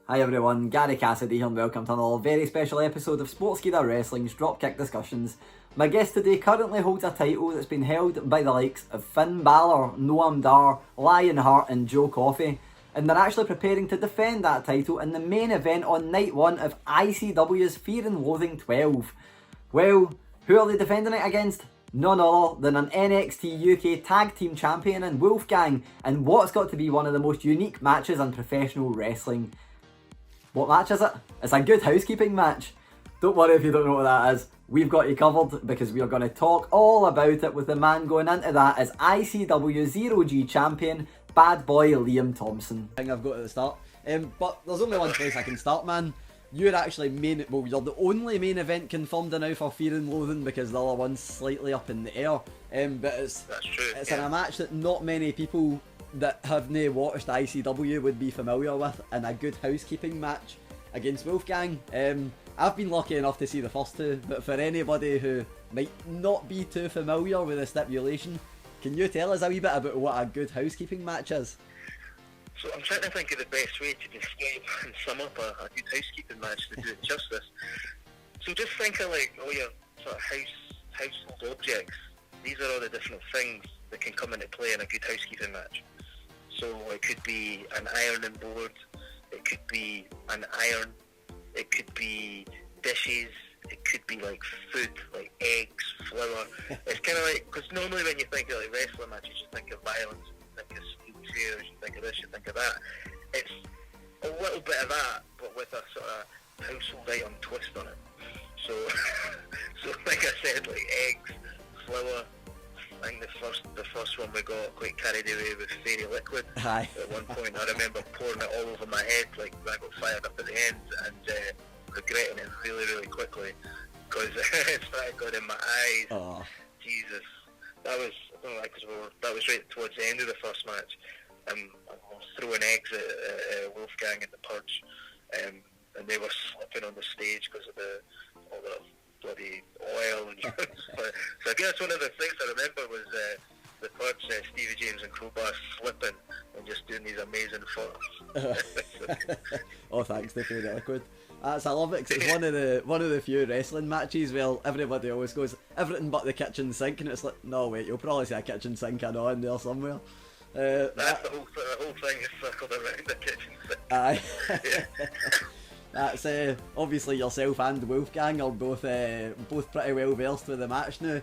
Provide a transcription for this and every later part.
Hi everyone, Gary Cassidy here and welcome to another very special episode of Sportskeeda Wrestling's Dropkick DiSKussions. My guest today currently holds a title that's been held by the likes of Finn Balor, Noam Dar, Lionheart and Joe Coffey, and they're actually preparing to defend that title in the main event on night one of ICW's Fear and Loathing 12. Well, who are they defending it against? None other than an NXT UK Tag Team Champion in Wolfgang, and what's got to be one of the most unique matches in professional wrestling. What match is it? It's a Good Housekeeping match. Don't worry if you don't know what that is. We've got you covered because we are going to talk all about it with the man going into that as ICW 0G Champion, Bad Boy Liam Thomson. I think I've got at the start. But there's only one place I can start, man. You're actually you're the only main event confirmed now for Fear and Loathing because the other one's slightly up in the air. But it's in a match that not many people that have not watched ICW would be familiar with, in a Good Housekeeping match against Wolfgang. I've been lucky enough to see the first two, but for anybody who might not be too familiar with the stipulation, can you tell us a wee bit about what a Good Housekeeping match is? So I'm trying to think of the best way to describe and sum up a Good Housekeeping match to do it justice. So just think of like all your sort of household objects. These are all the different things that can come into play in a Good Housekeeping match. So it could be an ironing board, it could be an iron, it could be dishes, it could be like food, like eggs, flour. It's kind of like, because normally when you think of like wrestling matches, you think of violence, you think of speed chairs, you think of this, you think of that. It's a little bit of that, but with a sort of household item twist on it. So, so like I said, like eggs, flour. I think the first one we got quite carried away with fairy liquid. Aye. At one point I remember pouring it all over my head, like when I got fired up at the end, and regretting it really, really quickly because it started going in my eyes. Oh. Jesus, that was, I don't know, that was right towards the end of the first match. I was throwing eggs at Wolfgang and the Purge, and they were slipping on the stage because of all the bloody oil and so I guess one of the things I remember was the Purge, Stevie James and Crowbar slipping and just doing these amazing flips. Oh, thanks to Fairy Liquid. I love it because it's one of the few wrestling matches where everybody always goes everything but the kitchen sink, and it's like, no wait, you'll probably see a kitchen sink in there somewhere. That's the whole thing is circled around the kitchen sink. Aye. That's obviously yourself and Wolfgang are both pretty well versed with the match now.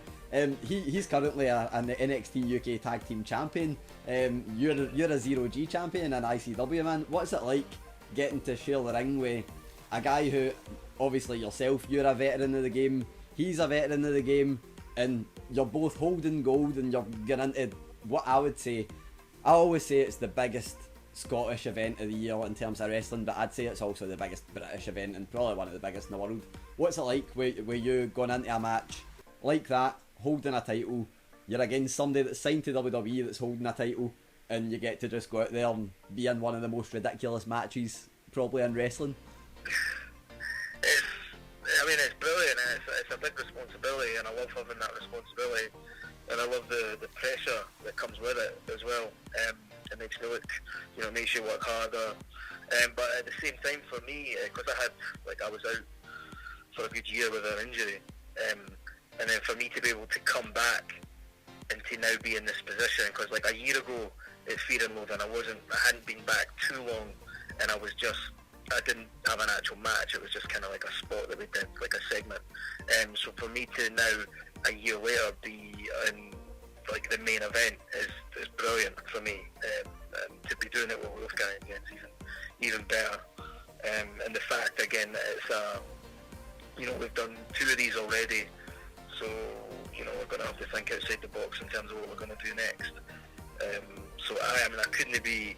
He's currently an NXT UK Tag Team Champion. You're a 0G champion and ICW, man. What's it like getting to share the ring with a guy who, obviously yourself, you're a veteran of the game, he's a veteran of the game, and you're both holding gold and you're getting into what I would say, I always say it's the biggest Scottish event of the year in terms of wrestling, but I'd say it's also the biggest British event and probably one of the biggest in the world. What's it like with you going into a match like that, holding a title, you're against somebody that's signed to WWE that's holding a title, and you get to just go out there and be in one of the most ridiculous matches probably in wrestling? It's brilliant, and it's a big responsibility, and I love having that responsibility, and I love the pressure that comes with it as well. It makes you look, makes you work harder. But at the same time, for me, because I was out for a good year with an injury, and then for me to be able to come back and to now be in this position, because like a year ago at Fear and Loathing, I hadn't been back too long, and I didn't have an actual match. It was just kind of like a spot that we did, like a segment. So for me to now, a year later, be in like the main event is brilliant for me. To be doing it with Wolfgang again is even better. And the fact again that it's we've done 2 of these already, so we're going to have to think outside the box in terms of what we're going to do next. So I couldn't be,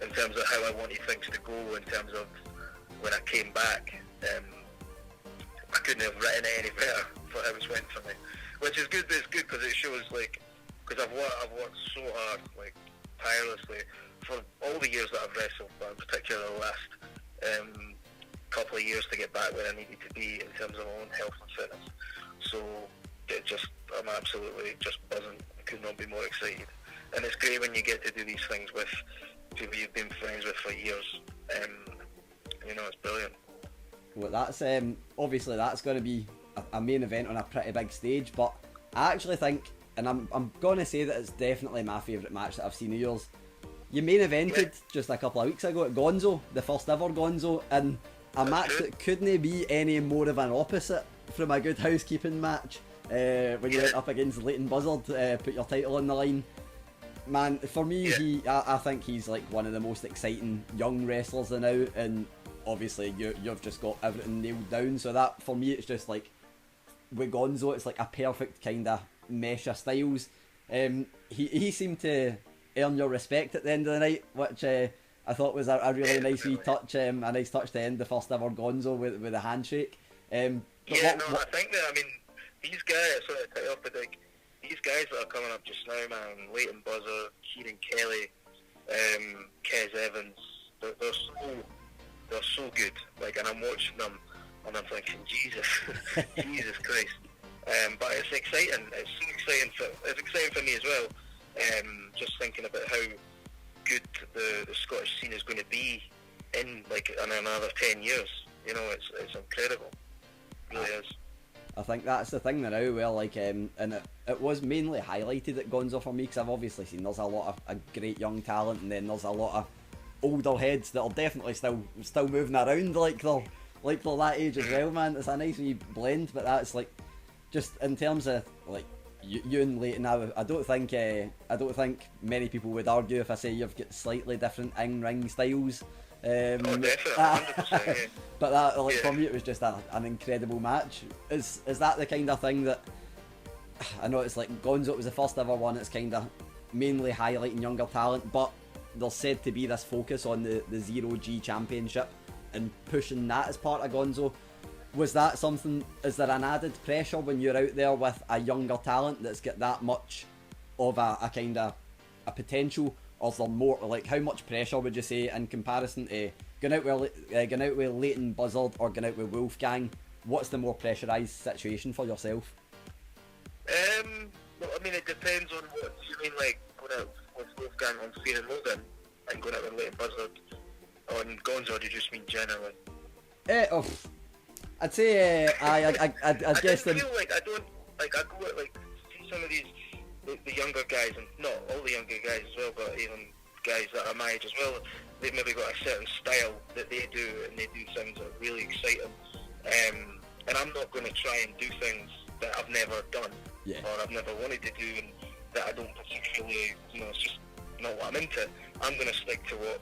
in terms of how I wanted things to go, in terms of when I came back, I couldn't have written it any better for how it went for me, which is good. But it's good because it shows, like, because I've worked so hard, like tirelessly, for all the years that I've wrestled, but in particular the last couple of years to get back where I needed to be in terms of my own health and fitness. So I'm absolutely just buzzing. I could not be more excited. And it's great when you get to do these things with people you've been friends with for years. You know, it's brilliant. Well, that's obviously that's going to be a main event on a pretty big stage, but I actually think, and I'm going to say that it's definitely my favourite match that I've seen of yours. You main evented just a couple of weeks ago at Gonzo, the first ever Gonzo, in a match that couldn't be any more of an opposite from a Good Housekeeping match. When you went up against Leyton Buzzard, put your title on the line. Man, for me, I think he's like one of the most exciting young wrestlers now, and obviously you've just got everything nailed down. So that, for me, it's just like, with Gonzo, it's like a perfect kind of mesh of styles. He seemed to earn your respect at the end of the night, which I thought was a really nice wee touch, a nice touch to end the first ever Gonzo with a handshake. I think that, I mean, these guys, sorry to cut you off, but like, these guys that are coming up just now, man, Leyton Buzzard, Kieran Kelly, Kes Evans, they're so good. Like, and I'm watching them, and I'm thinking, Jesus, Jesus Christ. But it's exciting. It's so exciting for me as well. Just thinking about how good the Scottish scene is going to be in another 10 years. You know, it's incredible. It really is. I think that's the thing now, where like, and it was mainly highlighted at Gonzo for me, because I've obviously seen there's a lot of a great young talent, and then there's a lot of older heads that are definitely still moving around like they're that age as well, man. It's a nice wee blend, but that's like, just in terms of like you and Leyton, I don't think many people would argue if I say you've got slightly different in-ring styles. Definitely, 100%, yeah. But that, like, for me, it was just an incredible match. Is that the kind of thing that, I know it's like Gonzo was the first ever one, it's kind of mainly highlighting younger talent, but there's said to be this focus on the 0G championship and pushing that as part of Gonzo. Was that something, is there an added pressure when you're out there with a younger talent that's got that much of a kind of a potential, or is there more, like, how much pressure would you say in comparison to going out with Leyton Buzzard or going out with Wolfgang? What's the more pressurised situation for yourself? Well, I mean, it depends on what you mean, like going out with Wolfgang on Fear and Loathing and going out with Leyton Buzzard on Gonzo. Do you just mean generally? I'd say I guess I feel like I don't like, I go out, like, see some of these the younger guys, and not all the younger guys as well, but even guys that are my age as well. They've maybe got a certain style that they do, and they do things that are really exciting. And I'm not going to try and do things that I've never done, or I've never wanted to do, and that I don't particularly, you know, it's just not what I'm into. I'm going to stick to what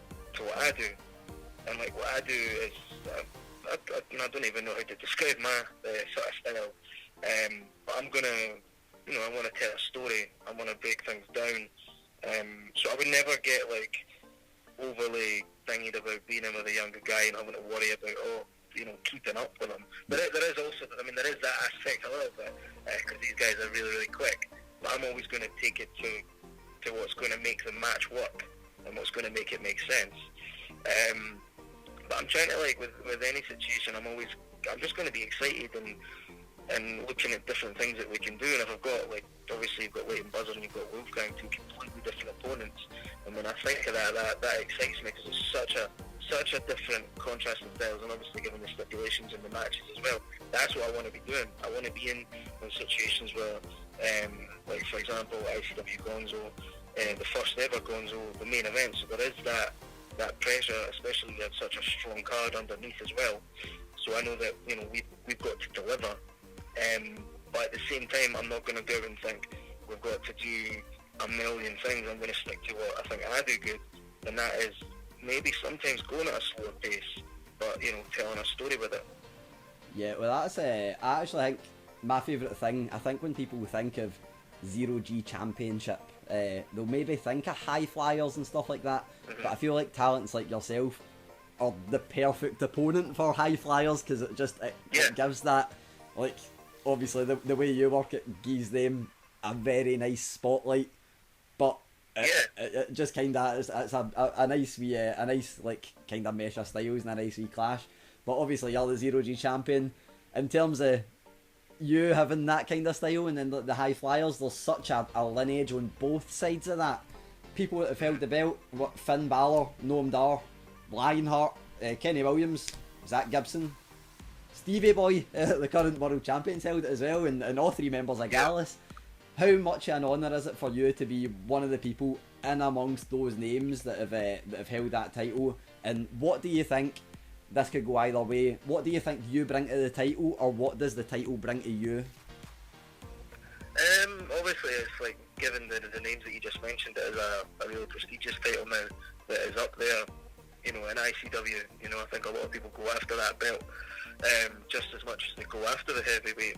I do, and like what I do is, I don't even know how to describe my sort of style, but I'm going to, you know, I want to tell a story, I want to break things down, so I would never get like overly thingied about being in with a younger guy and having to worry about, you know, keeping up with him. But there is also, I mean, there is that aspect a little bit, because these guys are really, really quick, but I'm always going to take it to what's going to make the match work and what's going to make it make sense. But I'm trying to, like, with any situation, I'm just going to be excited and looking at different things that we can do. And if I've got, like, obviously you've got Leyton Buzzard and you've got Wolfgang, two completely different opponents, and when I think of that excites me, because it's such a different contrast in styles, and obviously given the stipulations in the matches as well, that's what I want to be doing. I want to be in situations where, like for example, ICW Gonzo, the first ever Gonzo, the main event, so there is that pressure, especially with such a strong card underneath as well. So I know that, you know, we've got to deliver, but at the same time, I'm not going to go and think we've got to do a million things. I'm going to stick to what I think I do good, and that is maybe sometimes going at a slower pace, but, you know, telling a story with it. Yeah, well, that's I actually think my favourite thing, I think when people think of 0G Championship, they'll maybe think of high flyers and stuff like that, but I feel like talents like yourself are the perfect opponent for high flyers, because it gives that, like, obviously the way you work, it gives them a very nice spotlight, but it just kind of, it's a nice wee, a nice, like, kind of mesh of styles and a nice wee clash. But obviously you're the 0G champion. In terms of you having that kind of style and then the high flyers, there's such a lineage on both sides of that. People that have held the belt, Finn Balor, Noam Dar, Lionheart, Kenny Williams, Zach Gibson, Stevie Boy, the current world champions, held it as well, and all three members of Gallus. How much of an honour is it for you to be one of the people in amongst those names that have held that title? And what do you think? This could go either way. What do you think you bring to the title, or what does the title bring to you? Obviously, it's like, given the names that you just mentioned, it is a really prestigious title now that is up there, you know, in ICW. You know, I think a lot of people go after that belt just as much as they go after the heavyweight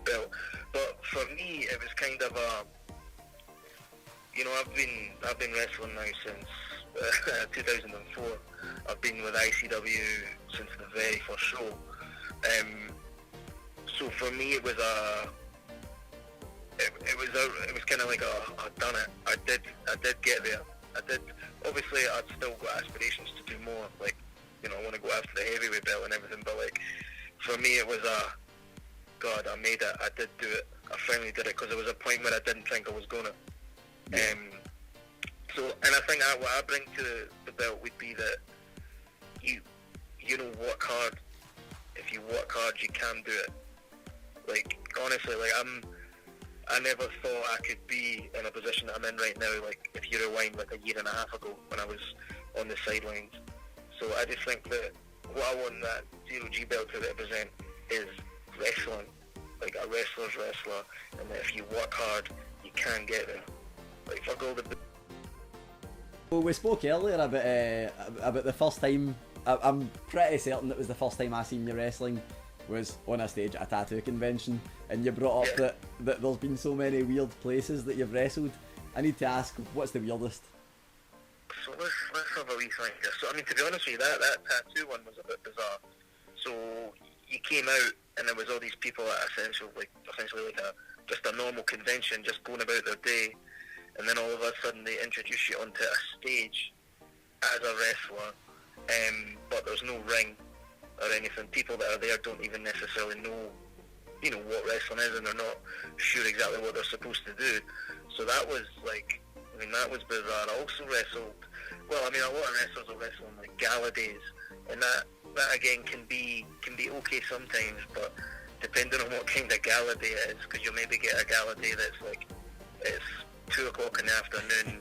belt. But for me, it was kind of you know, I've been wrestling now since 2004. I've been with ICW since the very first show. So for me, it was kind of like I'd done it. I did get there. Obviously, I'd still got aspirations to do more. Like, you know, I want to go after the heavyweight belt and everything. But like, for me, it was God, I made it. I did do it. I finally did it, because there was a point where I didn't think I was gonna. So, and I think what I bring to the belt would be that you know, work hard. If you work hard, you can do it. Like, honestly, like I never thought I could be in a position that I'm in right now, like if you rewind like a year and a half ago when I was on the sidelines. So I just think that what I want that 0G belt to represent is wrestling, like a wrestler's wrestler, and that if you work hard, you can get there. Like, for gold. Well, we spoke earlier about the first time. I'm pretty certain it was the first time I seen you wrestling was on a stage at a tattoo convention, and you brought up that there's been so many weird places that you've wrestled. I need to ask, what's the weirdest? So let's have a wee think here. So, I mean, to be honest with you, that tattoo one was a bit bizarre. So you came out, and there was all these people at essentially like just a normal convention, just going about their day, and then all of a sudden they introduce you onto a stage as a wrestler, but there's no ring or anything. People that are there don't even necessarily know, you know, what wrestling is, and they're not sure exactly what they're supposed to do. So that was like, I mean, that was bizarre. I also wrestled, well, I mean, a lot of wrestlers will wrestle on like gala days, and that again can be okay sometimes, but depending on what kind of gala day it is, because you'll maybe get a gala day that's like, it's 2 o'clock in the afternoon,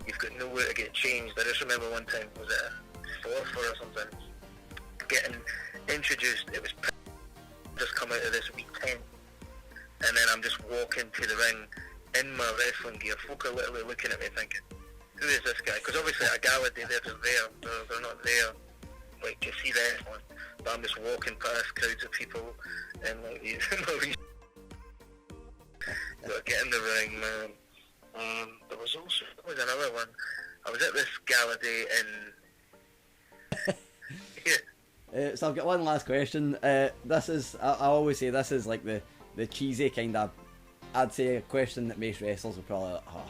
you've got nowhere to get changed. I just remember one time, was it a 4th or something, getting introduced, it was just come out of this week 10, and then I'm just walking to the ring in my wrestling gear. Folk are literally looking at me thinking, who is this guy? Because obviously at a gala day they're just there, they're not there like to see wrestling, but I'm just walking past crowds of people and like these get in the ring, man. There was another one. I was at this gala day in so I've got one last question. This is, I always say this is like the cheesy kind of, I'd say a question that most wrestlers will probably like, oh,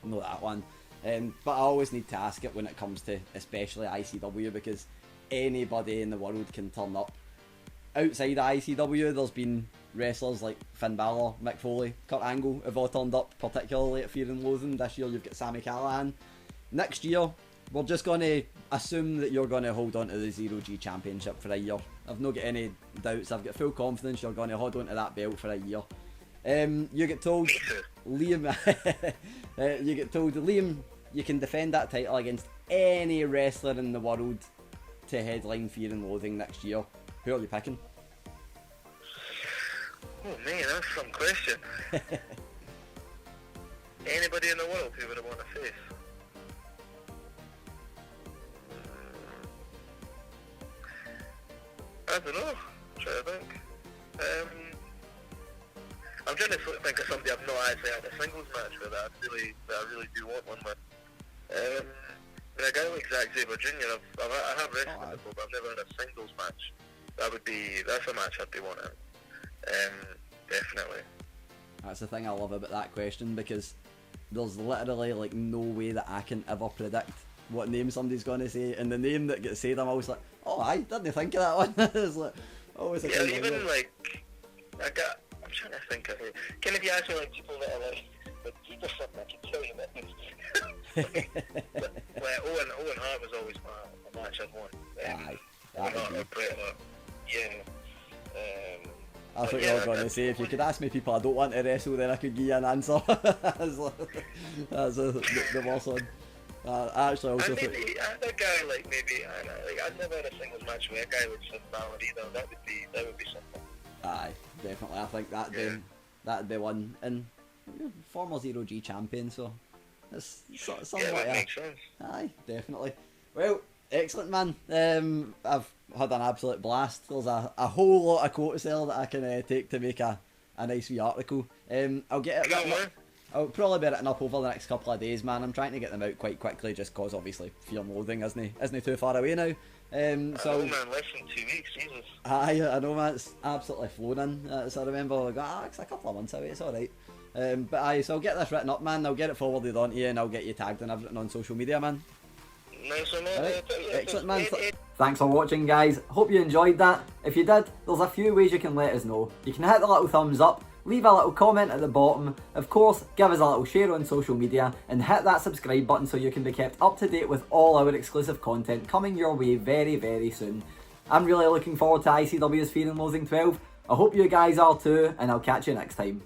know that one. But I always need to ask it when it comes to especially ICW, because anybody in the world can turn up. Outside of ICW, there's been wrestlers like Finn Balor, Mick Foley, Kurt Angle have all turned up, particularly at Fear and Loathing. This year you've got Sami Callihan. Next year, we're just going to assume that you're going to hold on to the 0G Championship for a year. I've not got any doubts. I've got full confidence you're going to hold on to that belt for a year. You get told, Liam, Liam, you can defend that title against any wrestler in the world to headline Fear and Loathing next year. Who are you picking? Oh man, that's some question. Anybody in the world who would have won a face? I don't know. I'm trying to think. I'm trying to think of somebody I've not actually had a singles match with that I really do want one with. I mean, a guy like Zack Sabre Jr. I have wrestled with before, but I've never had a singles match. That's a match I'd be wanting. Definitely. That's the thing I love about that question, because there's literally like no way that I can ever predict what name somebody's going to say, and the name that gets said, I'm always like, oh, I didn't think of that one. It's like always a kind even of like I'm trying to think of it. Can if you ask me like people that are like keep or something, I can tell you that. Like Owen always my match I'd want. Aye, Or that would be. Brett, yeah. I thought you were going to say, if you could ask me people I don't want to wrestle, then I could give you an answer. That's the worst one. I actually also and maybe a guy like maybe I'd never had a singles match with a guy like Finn Balor either. That would be something. Aye, definitely. I think that'd be one, and former 0G champion, so it's somewhat. Yeah, that makes sense. Aye, definitely. Well, excellent, man. I've had an absolute blast. There's a whole lot of quotes there that I can take to make a nice wee article. I'll get it. I'll probably be written up over the next couple of days, man. I'm trying to get them out quite quickly, just cause obviously Fear and Loathing isn't too far away now. So man, less than 2 weeks, Jesus. Aye, I know, man. It's absolutely flown in. So I remember, like, it's a couple of months away. It's all right. But aye, so I'll get this written up, man. I'll get it forwarded on to you, and I'll get you tagged and everything on social media, man. Nice one, man. Right. Excellent, man. Thanks for watching, guys. Hope you enjoyed that. If you did, there's a few ways you can let us know. You can hit the little thumbs up, leave a little comment at the bottom, of course give us a little share on social media, and hit that subscribe button so you can be kept up to date with all our exclusive content coming your way very, very soon. I'm really looking forward to ICW's Fear and Loathing 12. I hope you guys are too, and I'll catch you next time.